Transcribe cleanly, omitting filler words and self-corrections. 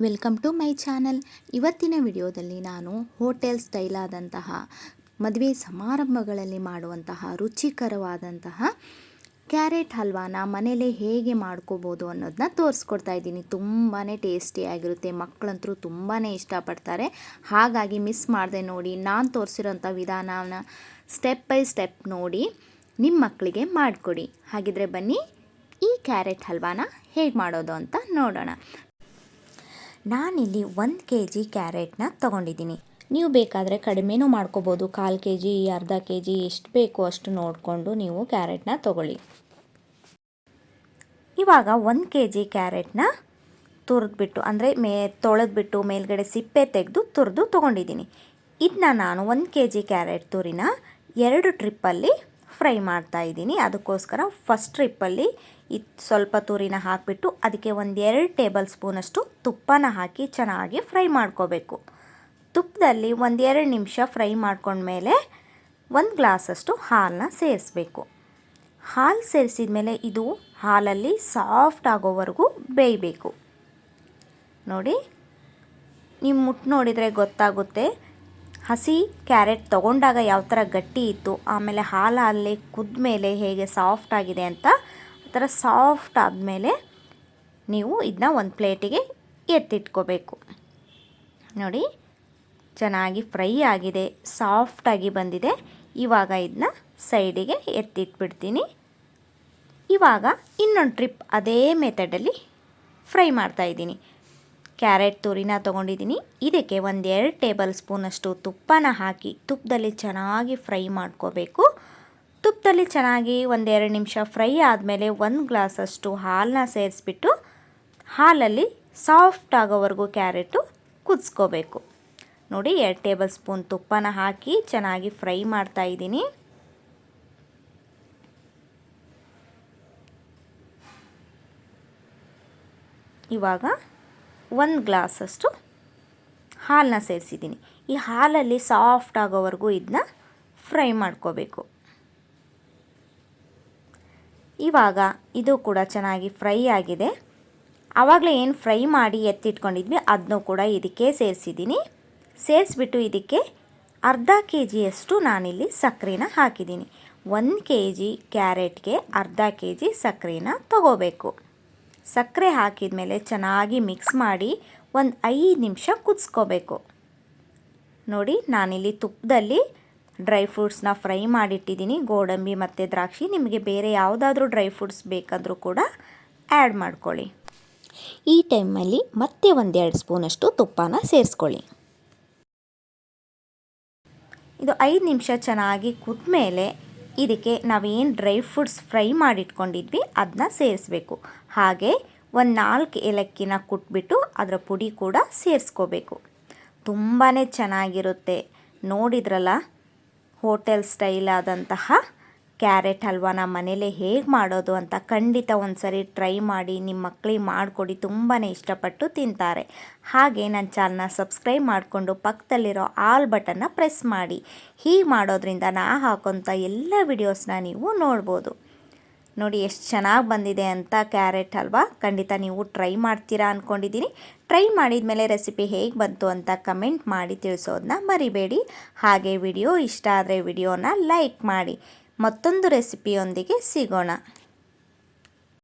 Welcome to my channel. ಇವತ್ತಿನ ವಿಡಿಯೋದಲ್ಲಿ ನಾನು ಹೋಟೆಲ್ ಸ್ಟೈಲ್ ಆದಂತಹ ಮದುವೆ ಸಮಾರಂಭಗಳಲ್ಲಿ ಮಾಡುವಂತಹ ರುಚಿಕರವಾದಂತಹ ಕ್ಯಾರೆಟ್ ಹಲ್ವಾನ ಮನೇಲೇ ಹೇಗೆ ಮಾಡ್ಕೋಬೋದು ಅನ್ನೋದನ್ನ ತೋರಿಸ್ಕೊಡ್ತಾ ಇದ್ದೀನಿ. ತುಂಬಾ ಟೇಸ್ಟಿಯಾಗಿರುತ್ತೆ, ಮಕ್ಕಳಂತರೂ ತುಂಬಾ ಇಷ್ಟಪಡ್ತಾರೆ. ಹಾಗಾಗಿ ಮಿಸ್ ಮಾಡದೆ ನೋಡಿ. ನಾನು ತೋರಿಸಿರೋಂಥ ವಿಧಾನನ ಸ್ಟೆಪ್ ಬೈ ಸ್ಟೆಪ್ ನೋಡಿ ನಿಮ್ಮ ಮಕ್ಕಳಿಗೆ ಮಾಡಿಕೊಡಿ. ಹಾಗಿದ್ರೆ ಬನ್ನಿ ಈ ಕ್ಯಾರೆಟ್ ಹಲ್ವಾನ ಹೇಗೆ ಮಾಡೋದು ಅಂತ ನೋಡೋಣ. ನಾನಿಲ್ಲಿ 1 kg ಕ್ಯಾರೆಟ್ನ ತೊಗೊಂಡಿದ್ದೀನಿ. ನೀವು ಬೇಕಾದರೆ ಕಡಿಮೆನೂ ಮಾಡ್ಕೋಬೋದು. 1/4 kg, ಅರ್ಧ kg ಎಷ್ಟು ಬೇಕೋ ಅಷ್ಟು ನೋಡಿಕೊಂಡು ನೀವು ಕ್ಯಾರೆಟ್ನ ತೊಗೊಳ್ಳಿ. ಇವಾಗ 1 kg ಕ್ಯಾರೆಟ್ನ ತುರಿದ್ಬಿಟ್ಟು ಅಂದರೆ ತೊಳೆದ್ಬಿಟ್ಟು ಮೇಲ್ಗಡೆ ಸಿಪ್ಪೆ ತೆಗೆದು ತುರಿದು ತೊಗೊಂಡಿದ್ದೀನಿ. ಇದನ್ನ ನಾನು 1 kg ಕ್ಯಾರೆಟ್ ತುರಿನ 2 ಟ್ರಿಪ್ಪಲ್ಲಿ ಫ್ರೈ ಮಾಡ್ತಾಯಿದ್ದೀನಿ. ಅದಕ್ಕೋಸ್ಕರ ಫಸ್ಟ್ ಟ್ರಿಪ್ಪಲ್ಲಿ ಸ್ವಲ್ಪ ತುರಿನ ಹಾಕಿಬಿಟ್ಟು ಅದಕ್ಕೆ 1-2 ಟೇಬಲ್ ಸ್ಪೂನಷ್ಟು ತುಪ್ಪನ ಹಾಕಿ ಚೆನ್ನಾಗಿ ಫ್ರೈ ಮಾಡ್ಕೋಬೇಕು. ತುಪ್ಪದಲ್ಲಿ 1-2 ನಿಮಿಷ ಫ್ರೈ ಮಾಡ್ಕೊಂಡ್ಮೇಲೆ 1 ಗ್ಲಾಸಷ್ಟು ಹಾಲನ್ನ ಸೇರಿಸ್ಬೇಕು. ಹಾಲು ಸೇರಿಸಿದ ಮೇಲೆ ಇದು ಹಾಲಲ್ಲಿ ಸಾಫ್ಟ್ ಆಗೋವರೆಗೂ ಬೇಯಬೇಕು. ನೋಡಿ, ನೀವು ಮುಟ್ಟು ನೋಡಿದರೆ ಗೊತ್ತಾಗುತ್ತೆ. ಹಸಿ ಕ್ಯಾರೆಟ್ ತೊಗೊಂಡಾಗ ಯಾವ ಥರ ಗಟ್ಟಿ ಇತ್ತು, ಆಮೇಲೆ ಹಾಲಲ್ಲಿ ಕುದ್ದ ಮೇಲೆ ಹೇಗೆ ಸಾಫ್ಟ್ ಆಗಿದೆ ಅಂತ. ಆ ಥರ ಸಾಫ್ಟ್ ಆದಮೇಲೆ ನೀವು ಇದನ್ನ ಒಂದು ಪ್ಲೇಟಿಗೆ ಎತ್ತಿಟ್ಕೋಬೇಕು. ನೋಡಿ, ಚೆನ್ನಾಗಿ ಫ್ರೈ ಆಗಿದೆ, ಸಾಫ್ಟಾಗಿ ಬಂದಿದೆ. ಇವಾಗ ಇದನ್ನ ಸೈಡಿಗೆ ಎತ್ತಿಟ್ಬಿಡ್ತೀನಿ. ಇವಾಗ ಇನ್ನೊಂದು ಟ್ರಿಪ್ ಅದೇ ಮೆಥಡಲ್ಲಿ ಫ್ರೈ ಮಾಡ್ತಾಯಿದ್ದೀನಿ. ಕ್ಯಾರೆಟ್ ತುರಿನ ತೊಗೊಂಡಿದ್ದೀನಿ. ಇದಕ್ಕೆ 1-2 ಟೇಬಲ್ ಸ್ಪೂನಷ್ಟು ತುಪ್ಪನ ಹಾಕಿ ತುಪ್ಪದಲ್ಲಿ ಚೆನ್ನಾಗಿ ಫ್ರೈ ಮಾಡ್ಕೋಬೇಕು. ತುಪ್ಪದಲ್ಲಿ ಚೆನ್ನಾಗಿ 1-2 ನಿಮಿಷ ಫ್ರೈ ಆದಮೇಲೆ 1 ಗ್ಲಾಸಷ್ಟು ಹಾಲನ್ನ ಸೇರಿಸ್ಬಿಟ್ಟು ಹಾಲಲ್ಲಿ ಸಾಫ್ಟ್ ಆಗೋವರೆಗೂ ಕ್ಯಾರೆಟು ಕುದಿಸ್ಕೋಬೇಕು. ನೋಡಿ, 2 ಟೇಬಲ್ ಸ್ಪೂನ್ ತುಪ್ಪನ ಹಾಕಿ ಚೆನ್ನಾಗಿ ಫ್ರೈ ಮಾಡ್ತಾಯಿದ್ದೀನಿ. ಇವಾಗ 1 ಗ್ಲಾಸಷ್ಟು ಹಾಲನ್ನ ಸೇರಿಸಿದ್ದೀನಿ. ಈ ಹಾಲಲ್ಲಿ ಸಾಫ್ಟ್ ಆಗೋವರೆಗೂ ಇದನ್ನ ಫ್ರೈ ಮಾಡ್ಕೋಬೇಕು. ಇವಾಗ ಇದು ಕೂಡ ಚೆನ್ನಾಗಿ ಫ್ರೈ ಆಗಿದೆ. ಆವಾಗಲೇ ಏನು ಫ್ರೈ ಮಾಡಿ ಎತ್ತಿಟ್ಕೊಂಡಿದ್ವಿ ಅದನ್ನೂ ಕೂಡ ಇದಕ್ಕೆ ಸೇರಿಸಿದ್ದೀನಿ. ಸೇರಿಸ್ಬಿಟ್ಟು ಇದಕ್ಕೆ ಅರ್ಧ kgಯಷ್ಟು ನಾನಿಲ್ಲಿ ಸಕ್ಕರೆನ ಹಾಕಿದ್ದೀನಿ. 1 kg ಕ್ಯಾರೆಟ್ಗೆ ಅರ್ಧ kg ಸಕ್ಕರೆನ ತಗೋಬೇಕು. ಸಕ್ಕರೆ ಹಾಕಿದ ಮೇಲೆ ಚೆನ್ನಾಗಿ ಮಿಕ್ಸ್ ಮಾಡಿ 5 ನಿಮಿಷ ಕುದಿಸ್ಕೋಬೇಕು. ನೋಡಿ, ನಾನಿಲ್ಲಿ ತುಪ್ಪದಲ್ಲಿ ಡ್ರೈ ಫ್ರೂಟ್ಸ್ನ ಫ್ರೈ ಮಾಡಿಟ್ಟಿದ್ದೀನಿ. ಗೋಡಂಬಿ ಮತ್ತು ದ್ರಾಕ್ಷಿ. ನಿಮಗೆ ಬೇರೆ ಯಾವುದಾದ್ರೂ ಡ್ರೈ ಫ್ರೂಟ್ಸ್ ಬೇಕಾದರೂ ಕೂಡ ಆ್ಯಡ್ ಮಾಡ್ಕೊಳ್ಳಿ. ಈ ಟೈಮಲ್ಲಿ ಮತ್ತೆ 1-2 ಸ್ಪೂನಷ್ಟು ತುಪ್ಪನ ಸೇರಿಸ್ಕೊಳ್ಳಿ. ಇದು 5 ನಿಮಿಷ ಚೆನ್ನಾಗಿ ಕುದ್ಮೇಲೆ ಇದಕ್ಕೆ ನಾವೇನು ಡ್ರೈ ಫ್ರೂಟ್ಸ್ ಫ್ರೈ ಮಾಡಿಟ್ಕೊಂಡಿದ್ವಿ ಅದನ್ನ ಸೇರಿಸ್ಬೇಕು. ಹಾಗೆ 4 ಏಲಕ್ಕಿನ ಕುಟ್ಬಿಟ್ಟು ಅದರ ಪುಡಿ ಕೂಡ ಸೇರಿಸ್ಕೋಬೇಕು. ತುಂಬಾ ಚೆನ್ನಾಗಿರುತ್ತೆ. ನೋಡಿದ್ರಲ್ಲ, ಹೋಟೆಲ್ ಸ್ಟೈಲ್ ಆದಂತಹ ಕ್ಯಾರೆಟ್ ಹಲ್ವಾನ ಮನೇಲೇ ಹೇಗೆ ಮಾಡೋದು ಅಂತ ಖಂಡಿತ ಒಂದು ಸರಿ ಟ್ರೈ ಮಾಡಿ ನಿಮ್ಮ ಮಕ್ಕಳಿಗೆ ಮಾಡಿಕೊಡಿ. ತುಂಬಾ ಇಷ್ಟಪಟ್ಟು ತಿಂತಾರೆ. ಹಾಗೆ ನನ್ನ ಚಾನಲ್ನ ಸಬ್ಸ್ಕ್ರೈಬ್ ಮಾಡಿಕೊಂಡು ಪಕ್ಕದಲ್ಲಿರೋ ಆಲ್ ಬಟನ್ನ ಪ್ರೆಸ್ ಮಾಡಿ. ಹೀಗೆ ಮಾಡೋದ್ರಿಂದ ನಾ ಹಾಕೋಂಥ ಎಲ್ಲ ವಿಡಿಯೋಸ್ನ ನೀವು ನೋಡ್ಬೋದು. ನೋಡಿ, ಎಷ್ಟು ಚೆನ್ನಾಗಿ ಬಂದಿದೆ ಅಂತ ಕ್ಯಾರೆಟ್ ಹಲ್ವಾ. ಖಂಡಿತ ನೀವು ಟ್ರೈ ಮಾಡ್ತೀರಾ ಅಂದ್ಕೊಂಡಿದ್ದೀನಿ. ಟ್ರೈ ಮಾಡಿದ ಮೇಲೆ ರೆಸಿಪಿ ಹೇಗೆ ಬಂತು ಅಂತ ಕಮೆಂಟ್ ಮಾಡಿ ತಿಳಿಸೋದನ್ನ ಮರಿಬೇಡಿ. ಹಾಗೆ ವಿಡಿಯೋ ಇಷ್ಟ ಆದರೆ ವಿಡಿಯೋನ ಲೈಕ್ ಮಾಡಿ. ಮತ್ತೊಂದು ರೆಸಿಪಿಯೊಂದಿಗೆ ಸಿಗೋಣ.